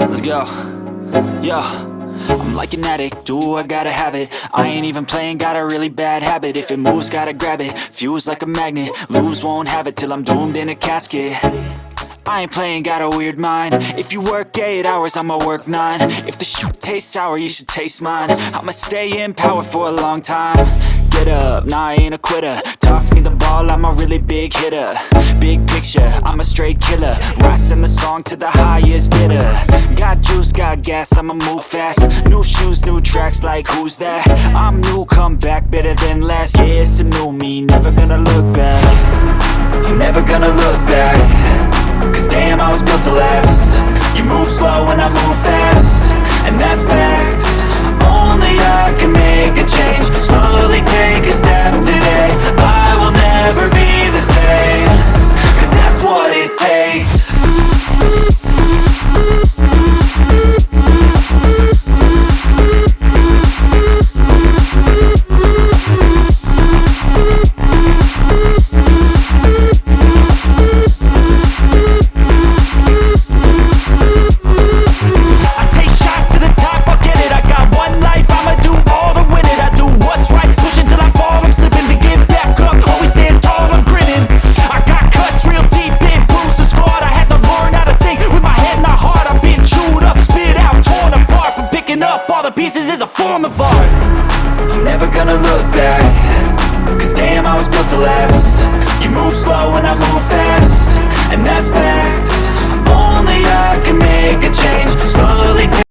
Let's go. Yo, I'm like an addict, ooh, I gotta have it. I ain't even playing, got a really bad habit. If it moves, gotta grab it, fuse like a magnet. Lose, won't have it till I'm doomed in a casket. I ain't playing, got a weird mind. If you work 8 hours, I'ma work 9. If the shit tastes sour, you should taste mine. I'ma stay in power for a long time. Get up, nah, I ain't a quitter. Toss me the ball, I'm a really big hitter. Big picture, I'm a straight killer. Rising the song to the highest bidder. Got juice, got gas, I'ma move fast. New shoes, new tracks, like who's that? I'm new, come back, better than last. Yeah, it's a new me, never gonna look back. I'm never gonna look back. Cause damn, I was built to last. You move slow and I move fast, and that's facts. Only I can make a change. Slowly take a step today. I will never be the same. Cause that's what it takes. Pieces is a form of art. I'm never gonna look back. Cause damn, I was built to last. You move slow and I move fast, and that's facts. Only I can make a change. Slowly